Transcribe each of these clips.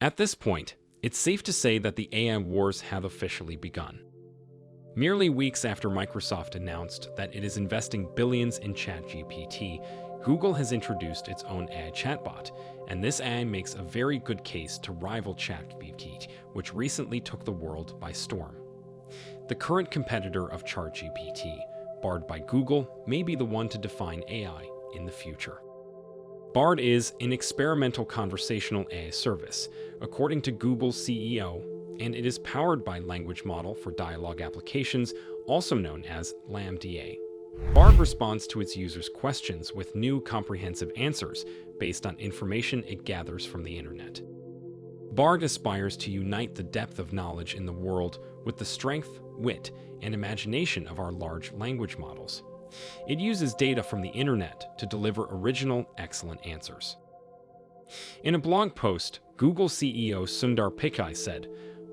At this point, it's safe to say that the AI wars have officially begun. Merely weeks after Microsoft announced that it is investing billions in ChatGPT, Google has introduced its own AI chatbot, and this AI makes a very good case to rival ChatGPT, which recently took the world by storm. The current competitor of ChatGPT, Bard by Google, may be the one to define AI in the future. Bard is an experimental conversational AI service, according to Google's CEO, and it is powered by language model for dialogue applications, also known as LaMDA. Bard responds to its users' questions with new comprehensive answers based on information it gathers from the internet. Bard aspires to unite the depth of knowledge in the world with the strength, wit, and imagination of our large language models. It uses data from the internet to deliver original, excellent answers. In a blog post, Google CEO Sundar Pichai said,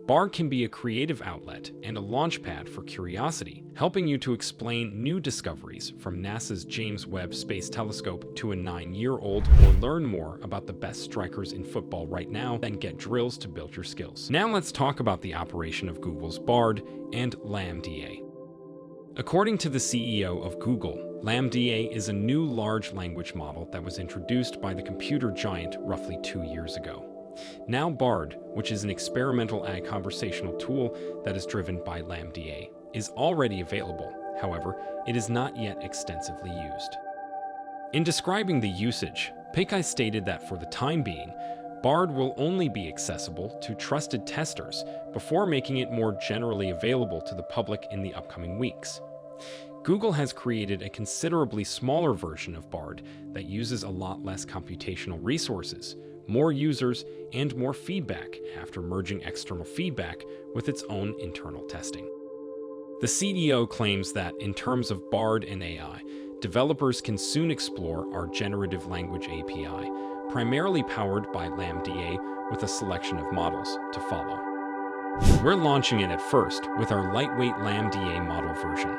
"Bard can be a creative outlet and a launchpad for curiosity, helping you to explain new discoveries from NASA's James Webb Space Telescope to a 9-year-old, or learn more about the best strikers in football right now and get drills to build your skills." Now let's talk about the operation of Google's Bard and LaMDA. According to the CEO of Google, LaMDA is a new large language model that was introduced by the computer giant roughly 2 years ago. Now Bard, which is an experimental AI conversational tool that is driven by LaMDA, is already available. However, it is not yet extensively used. In describing the usage, Pichai stated that for the time being, Bard will only be accessible to trusted testers before making it more generally available to the public in the upcoming weeks. Google has created a considerably smaller version of Bard that uses a lot less computational resources, more users, and more feedback after merging external feedback with its own internal testing. The CEO claims that in terms of Bard and AI, developers can soon explore our generative language API, primarily powered by LaMDA, with a selection of models to follow. We're launching it at first with our lightweight LaMDA model version.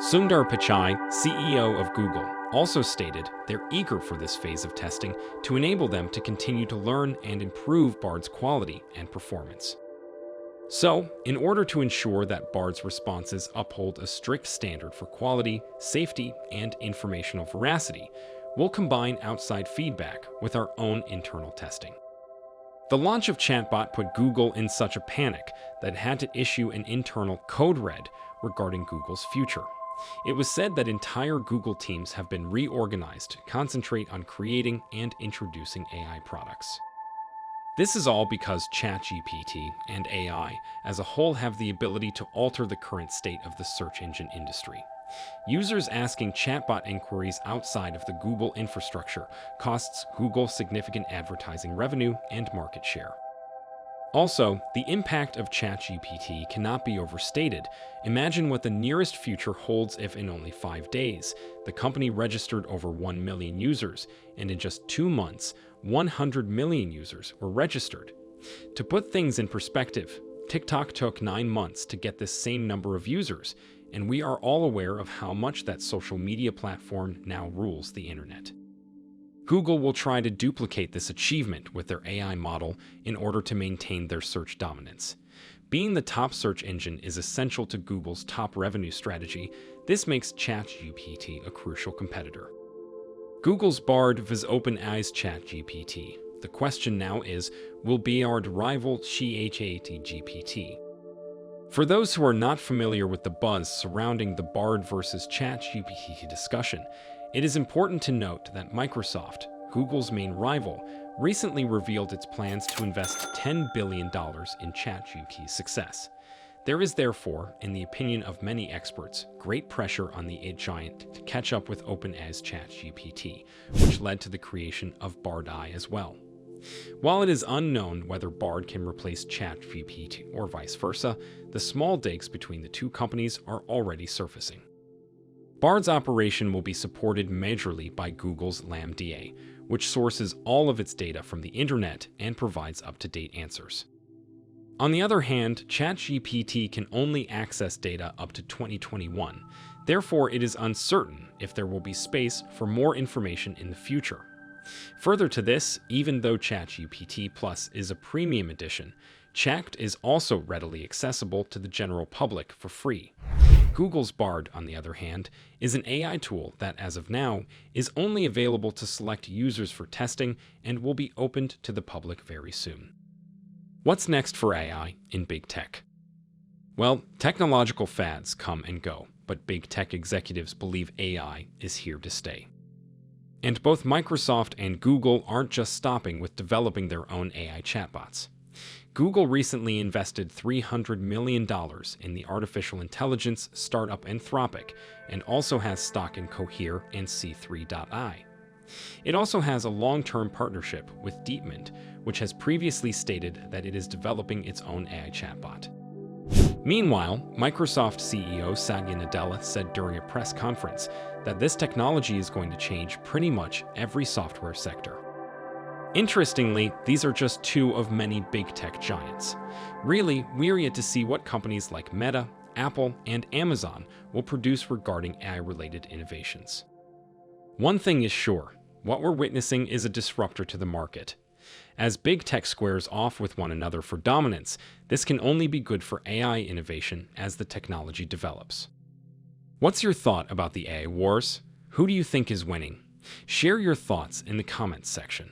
Sundar Pichai, CEO of Google, also stated they're eager for this phase of testing to enable them to continue to learn and improve Bard's quality and performance. So, in order to ensure that Bard's responses uphold a strict standard for quality, safety, and informational veracity, we'll combine outside feedback with our own internal testing. The launch of Chatbot put Google in such a panic that it had to issue an internal code red regarding Google's future. It was said that entire Google teams have been reorganized to concentrate on creating and introducing AI products. This is all because ChatGPT and AI as a whole have the ability to alter the current state of the search engine industry. Users asking chatbot inquiries outside of the Google infrastructure costs Google significant advertising revenue and market share. Also, the impact of ChatGPT cannot be overstated. Imagine what the nearest future holds if in only 5 days, the company registered over 1 million users, and in just 2 months, 100 million users were registered. To put things in perspective, TikTok took 9 months to get this same number of users, and we are all aware of how much that social media platform now rules the internet. Google will try to duplicate this achievement with their AI model in order to maintain their search dominance. Being the top search engine is essential to Google's top revenue strategy. This makes ChatGPT a crucial competitor. Google's Bard vs OpenAI's ChatGPT. The question now is, will Bard rival ChatGPT? For those who are not familiar with the buzz surrounding the Bard versus ChatGPT discussion, it is important to note that Microsoft, Google's main rival, recently revealed its plans to invest $10 billion in ChatGPT's success. There is therefore, in the opinion of many experts, great pressure on the giant to catch up with OpenAI's ChatGPT, which led to the creation of Bard AI as well. While it is unknown whether Bard can replace ChatGPT or vice versa, the small digs between the two companies are already surfacing. Bard's operation will be supported majorly by Google's LaMDA, which sources all of its data from the internet and provides up-to-date answers. On the other hand, ChatGPT can only access data up to 2021. Therefore, it is uncertain if there will be space for more information in the future. Further to this, even though ChatGPT Plus is a premium edition, Chat is also readily accessible to the general public for free. Google's Bard, on the other hand, is an AI tool that, as of now, is only available to select users for testing and will be opened to the public very soon. What's next for AI in big tech? Well, technological fads come and go, but big tech executives believe AI is here to stay. And both Microsoft and Google aren't just stopping with developing their own AI chatbots. Google recently invested $300 million in the artificial intelligence startup Anthropic and also has stock in Cohere and C3.ai. It also has a long-term partnership with DeepMind, which has previously stated that it is developing its own AI chatbot. Meanwhile, Microsoft CEO Satya Nadella said during a press conference that this technology is going to change pretty much every software sector. Interestingly, these are just two of many big tech giants. Really, we're yet to see what companies like Meta, Apple, and Amazon will produce regarding AI-related innovations. One thing is sure, what we're witnessing is a disruptor to the market. As big tech squares off with one another for dominance, this can only be good for AI innovation as the technology develops. What's your thought about the AI wars? Who do you think is winning? Share your thoughts in the comments section.